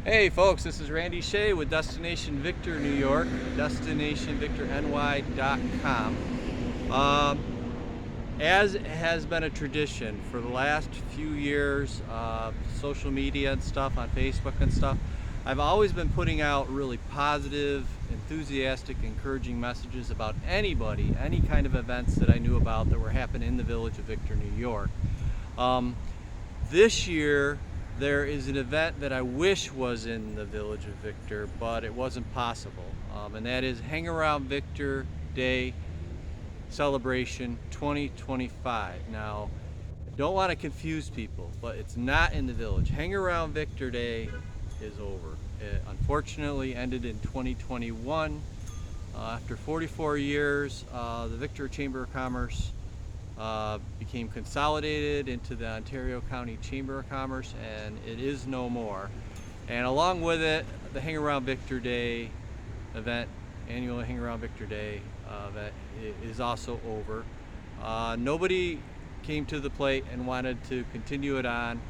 Hey folks, this is Randy Shea with Destination Victor New York, destinationvictorny.com. As has been a tradition for the last few years, social media and stuff on Facebook and stuff, I've always been putting out really positive, enthusiastic, encouraging messages about anybody, any kind of events that I knew about that were happening in the village of Victor, New York. This year, there is an event that I wish was in the village of Victor, but it wasn't possible, and that is Hang Around Victor Day Celebration 2025. Now, don't want to confuse people, but it's not in the village. Hang Around Victor Day is over. It unfortunately ended in 2021. After 44 years, the Victor Chamber of Commerce became consolidated into the Ontario County Chamber of Commerce, and it is no more. And along with it, the Hang Around Victor Day event, annual Hang Around Victor Day event, is also over. Nobody came to the plate and wanted to continue it on.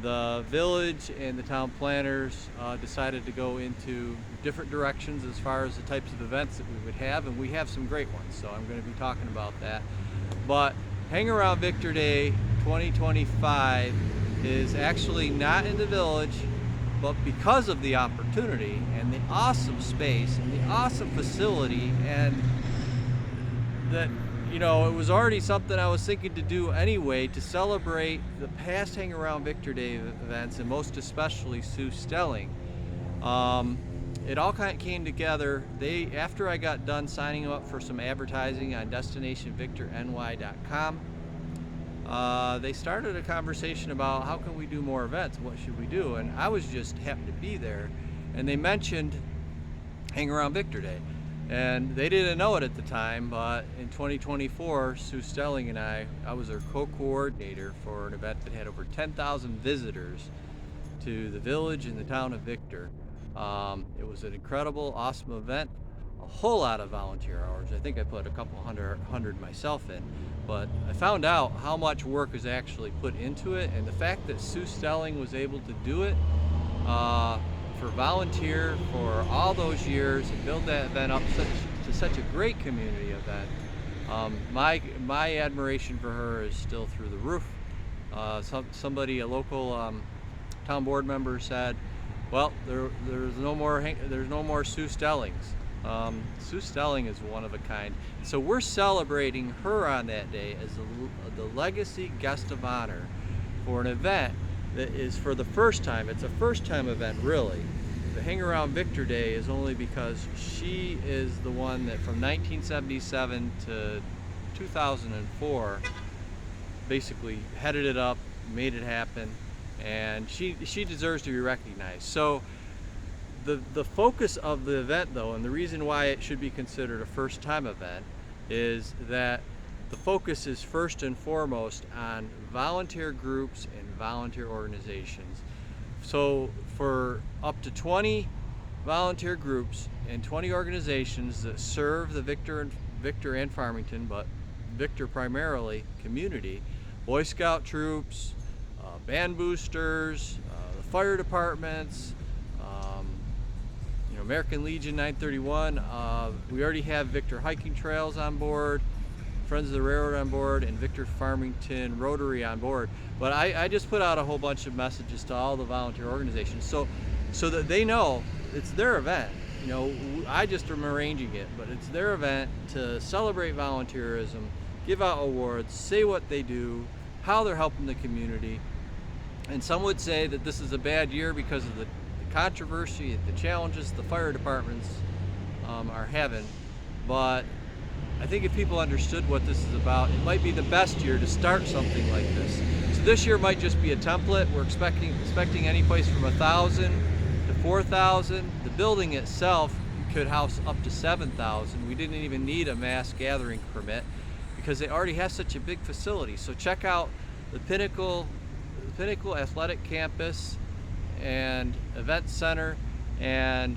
The village and the town planners decided to go into different directions as far as the types of events that we would have, and we have some great ones, so I'm going to be talking about that. But Hang Around Victor Day 2025 is actually not in the village, but because of the opportunity and the awesome space and the awesome facility, and that, you know, it was already something I was thinking to do anyway to celebrate the past Hang Around Victor Day events, and most especially Sue Stehling. It all kind of came together. After I got done signing up for some advertising on destinationvictorny.com, they started a conversation about how can we do more events, what should we do, and I was just happened to be there, and they mentioned Hang Around Victor Day, and they didn't know it at the time, but in 2024, Sue Stehling and I was their co-coordinator for an event that had over 10,000 visitors to the village and the town of Victor. It was an incredible, awesome event, a whole lot of volunteer hours. I think I put a couple hundred myself in, but I found out how much work is actually put into it, and the fact that Sue Stehling was able to do it for volunteer for all those years and build that event up to such a great community event. My admiration for her is still through the roof. Somebody, a local town board member, said, well, there's no more Sue Stehlings. Sue Stehling is one of a kind. So we're celebrating her on that day as the legacy guest of honor for an event that is for the first time. It's a first-time event, really. The Hang Around Victor Day is only because she is the one that from 1977 to 2004 basically headed it up, made it happen, and she deserves to be recognized. So the focus of the event, though, and the reason why it should be considered a first-time event, is that the focus is first and foremost on volunteer groups and volunteer organizations. So for up to 20 volunteer groups and 20 organizations that serve the Victor and Farmington, but Victor primarily, community, Boy Scout troops, band boosters, the fire departments, American Legion 931. We already have Victor Hiking Trails on board, Friends of the Railroad on board, and Victor Farmington Rotary on board. But I just put out a whole bunch of messages to all the volunteer organizations so that they know it's their event. You know, I just am arranging it, but it's their event to celebrate volunteerism, give out awards, say what they do, how they're helping the community. And some would say that this is a bad year because of the controversy, the challenges the fire departments are having. But I think if people understood what this is about, it might be the best year to start something like this. So this year might just be a template. We're expecting any place from 1,000 to 4,000. The building itself could house up to 7,000. We didn't even need a mass gathering permit because they already have such a big facility. So check out the Pinnacle Athletic Campus and Event Center, and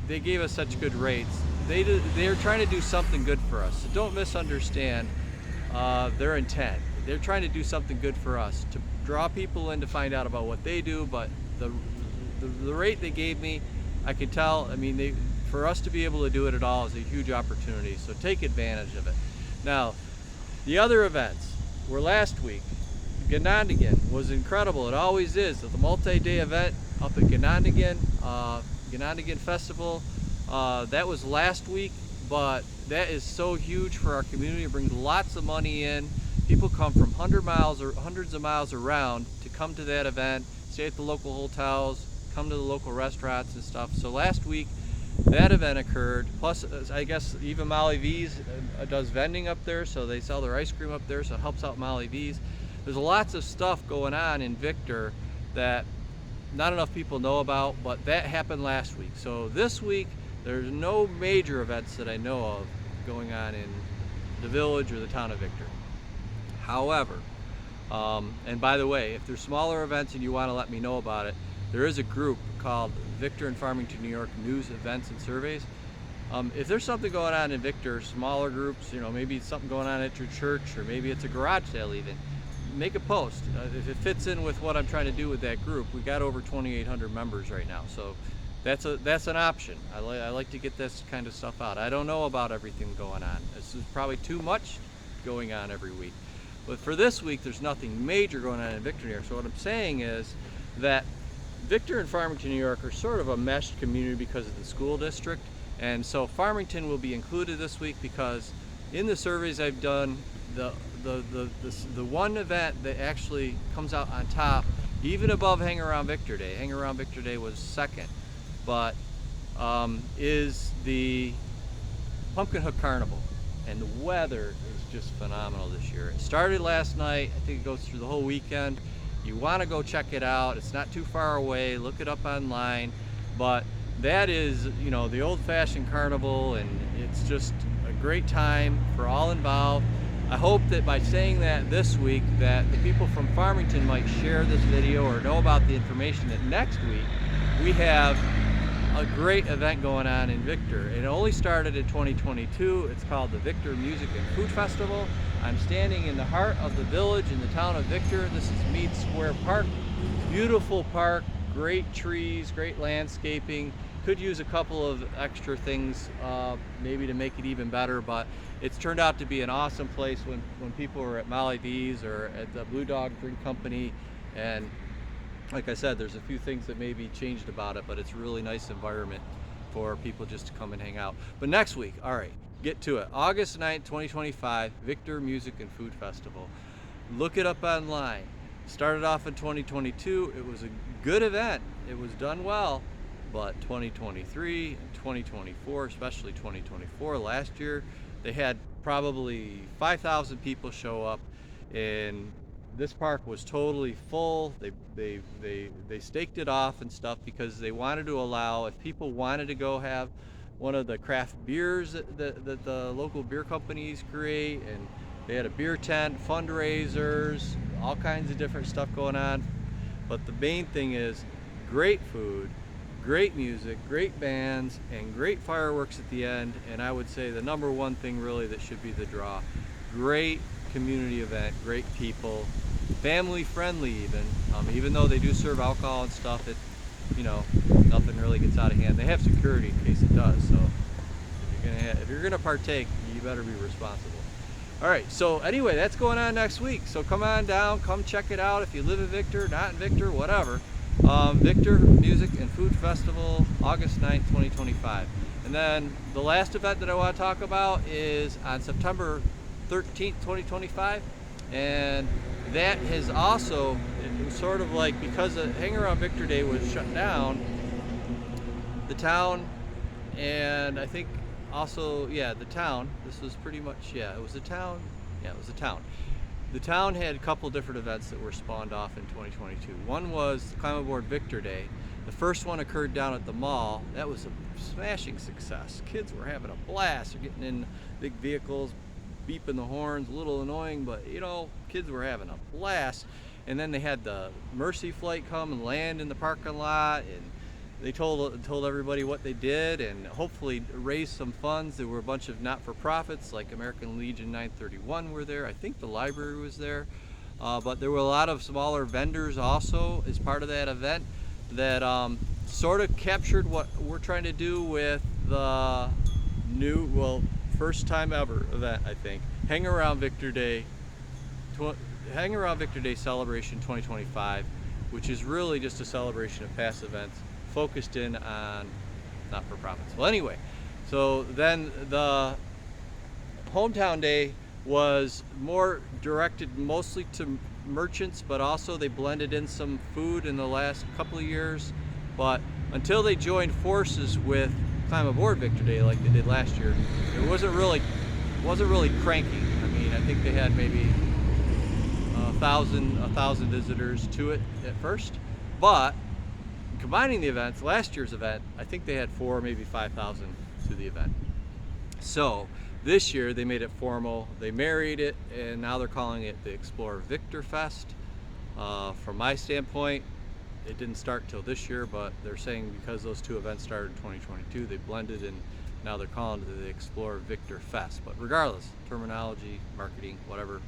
they gave us such good rates. They're trying to do something good for us. So don't misunderstand their intent. They're trying to do something good for us, to draw people in to find out about what they do, but the rate they gave me, I could tell, I mean, for us to be able to do it at all is a huge opportunity, so take advantage of it. Now, the other events were last week. Ganondigan was incredible. It always is. It's a multi-day event up at Ganondigan, Ganondigan Festival. That was last week, but that is so huge for our community. It brings lots of money in. People come from hundreds of miles around to come to that event, stay at the local hotels, come to the local restaurants and stuff. So last week, that event occurred. Plus, I guess even Molly V's does vending up there, so they sell their ice cream up there, so it helps out Molly V's. There's lots of stuff going on in Victor that not enough people know about, but that happened last week. So this week, there's no major events that I know of going on in the village or the town of Victor. However, and by the way, if there's smaller events and you want to let me know about it, there is a group called Victor and Farmington, New York News, Events, and Surveys. If there's something going on in Victor, smaller groups, maybe it's something going on at your church, or maybe it's a garage sale even, make a post. If it fits in with what I'm trying to do with that group, we got over 2,800 members right now, so that's an option. I like to get this kind of stuff out. I don't know about everything going on. This is probably too much going on every week. But for this week, there's nothing major going on in Victor, New York. So what I'm saying is that Victor and Farmington, New York are sort of a meshed community because of the school district. And so Farmington will be included this week because in the surveys I've done, the one event that actually comes out on top, even above Hang Around Victor Day. Hang Around Victor Day was second, but is the Pumpkin Hook Carnival. And the weather is just phenomenal this year. It started last night. I think it goes through the whole weekend. You want to go check it out. It's not too far away. Look it up online. But that is, the old-fashioned carnival, and it's just a great time for all involved. I hope that by saying that this week, that the people from Farmington might share this video or know about the information that next week we have a great event going on in Victor. It only started in 2022. It's called the Victor Music and Food Festival. I'm standing in the heart of the village in the town of Victor. This is Mead Square Park. Beautiful park, great trees, great landscaping. Could use a couple of extra things maybe to make it even better, but it's turned out to be an awesome place when people are at Molly V's or at the Blue Dog Drink Company. And like I said, there's a few things that may be changed about it, but it's a really nice environment for people just to come and hang out. But next week, all right, get to it. August 9th, 2025, Victor Music and Food Festival. Look it up online. Started off in 2022. It was a good event. It was done well, but 2023 and 2024, especially 2024, last year, they had probably 5,000 people show up, and this park was totally full. They staked it off and stuff because they wanted to allow, if people wanted to go have one of the craft beers that the local beer companies create, and they had a beer tent, fundraisers, all kinds of different stuff going on. But the main thing is great food, great music, great bands, and great fireworks at the end. And I would say the number one thing really that should be the draw. Great community event, great people, family friendly even though they do serve alcohol and stuff, nothing really gets out of hand. They have security in case it does, so if you're gonna partake, you better be responsible. All right, so anyway, that's going on next week, so come on down, come check it out if you live in Victor, not in Victor, whatever. Victor Music and Food Festival, August 9th, 2025. And then the last event that I want to talk about is on September 13th, 2025, and that has also, it was sort of like, because Hang Around Victor Day was shut down, the town, and I think also, the town, this was pretty much, it was the town, The town had a couple different events that were spawned off in 2022. One was Climb Aboard Victor Day. The first one occurred down at the mall. That was a smashing success. Kids were having a blast. They're getting in big vehicles, beeping the horns, a little annoying, but kids were having a blast. And then they had the Mercy flight come and land in the parking lot, and they told everybody what they did and hopefully raised some funds. There were a bunch of not-for-profits like American Legion 931 were there. I think the library was there. But there were a lot of smaller vendors also as part of that event that sort of captured what we're trying to do with the first time ever event, I think. Hang Around Victor Day Celebration 2025, which is really just a celebration of past events focused in on not-for-profits. Well, anyway, so then the Hometown Day was more directed mostly to merchants, but also they blended in some food in the last couple of years. But until they joined forces with Climb Aboard Victor Day like they did last year, it wasn't really cranking. I mean, I think they had maybe a thousand visitors to it at first, but combining the events, last year's event, I think they had 4, maybe 5,000 to the event. So this year they made it formal, they married it, and now they're calling it the Explore Victor Fest. From my standpoint, it didn't start till this year, but they're saying because those two events started in 2022, they blended, and now they're calling it the Explore Victor Fest. But regardless, terminology, marketing, whatever,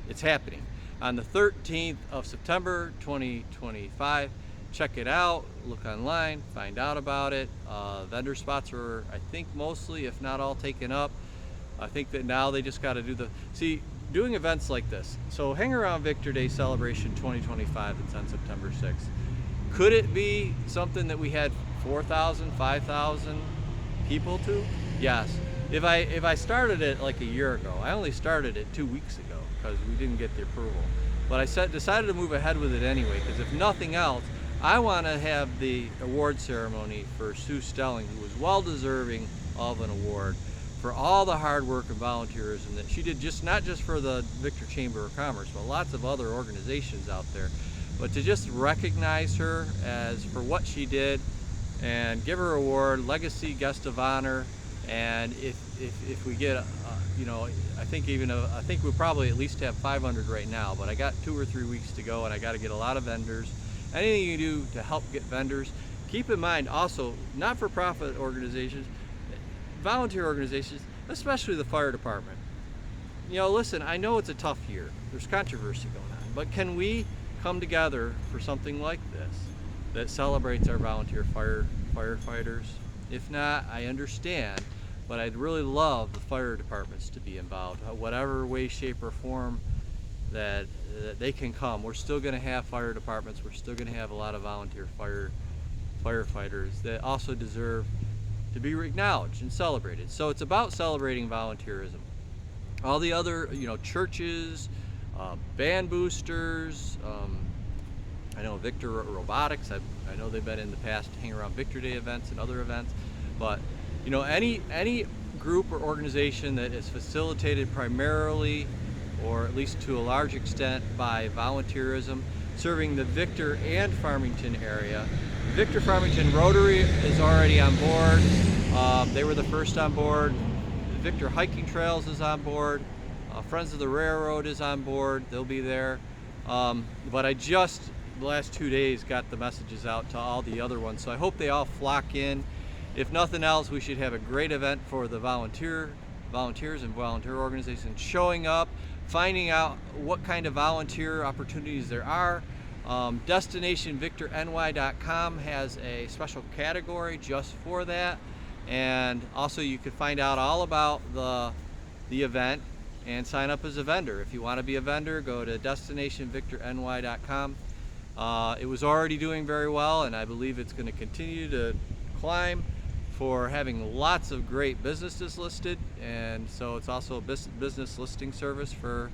it's happening. On the 13th of September 2025, check it out, look online, find out about it. Vendor spots are, I think, mostly, if not all, taken up. I think that now they just got to doing events like this. So Hang Around Victor Day Celebration 2025, that's on September 6th. Could it be something that we had 4,000, 5,000 people to? Yes. If I started it like a year ago, I only started it 2 weeks ago because we didn't get the approval. But I decided to move ahead with it anyway, because if nothing else, I want to have the award ceremony for Sue Stehling, who was well deserving of an award for all the hard work and volunteerism that she did, not just for the Victor Chamber of Commerce, but lots of other organizations out there. But to just recognize her for what she did and give her an award, legacy guest of honor. And if we get, I think we'll probably at least have 500 right now, but I got 2 or 3 weeks to go, and I got to get a lot of vendors. Anything you do to help get vendors. Keep in mind also, not-for-profit organizations, volunteer organizations, especially the fire department. Listen, I know it's a tough year. There's controversy going on, but can we come together for something like this that celebrates our volunteer firefighters? If not, I understand, but I'd really love the fire departments to be involved, whatever way, shape, or form that they can come. We're still going to have fire departments. We're still going to have a lot of volunteer firefighters that also deserve to be acknowledged and celebrated. So it's about celebrating volunteerism. All the other, churches, band boosters, I know Victor Robotics, I know they've been in the past Hang Around Victor Day events and other events, but any group or organization that is facilitated primarily, or at least to a large extent, by volunteerism, serving the Victor and Farmington area. Victor Farmington Rotary is already on board. They were the first on board. Victor Hiking Trails is on board. Friends of the Railroad is on board. They'll be there. But I just, the last 2 days, got the messages out to all the other ones. So I hope they all flock in. If nothing else, we should have a great event for the volunteers and volunteer organizations showing up, finding out what kind of volunteer opportunities there are. DestinationVictorNY.com has a special category just for that, and also you can find out all about the event and sign up as a vendor. If you want to be a vendor, go to DestinationVictorNY.com. It was already doing very well, and I believe it's going to continue to climb for having lots of great businesses listed, and so it's also a business listing service for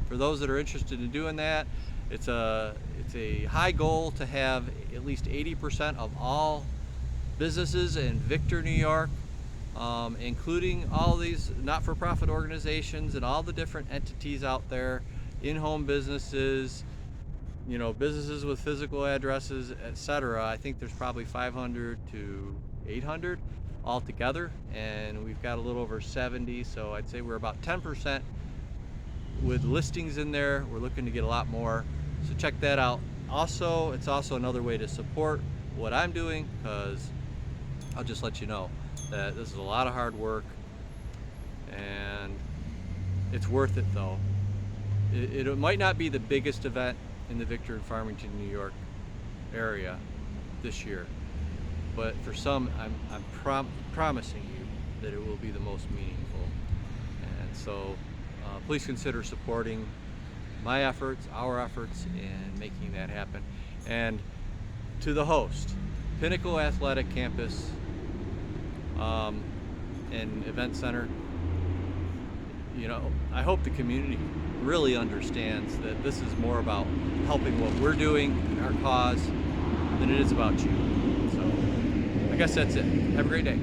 those that are interested in doing that. It's a high goal to have at least 80% of all businesses in Victor, New York, including all these not-for-profit organizations and all the different entities out there, in-home businesses, businesses with physical addresses, etc. I think there's probably 500 to 800 altogether, and we've got a little over 70, so I'd say we're about 10% with listings in there. We're looking to get a lot more, so check that out. Also, it's also another way to support what I'm doing, because I'll just let you know that this is a lot of hard work, and it's worth it though. It might not be the biggest event in the Victor and Farmington, New York area, this year, but for some, I'm promising you that it will be the most meaningful. And so please consider supporting my efforts, our efforts in making that happen. And to the host, Pinnacle Athletic Campus and Event Center, you know, I hope the community really understands that this is more about helping what we're doing and our cause than it is about you. So I guess that's it. Have a great day.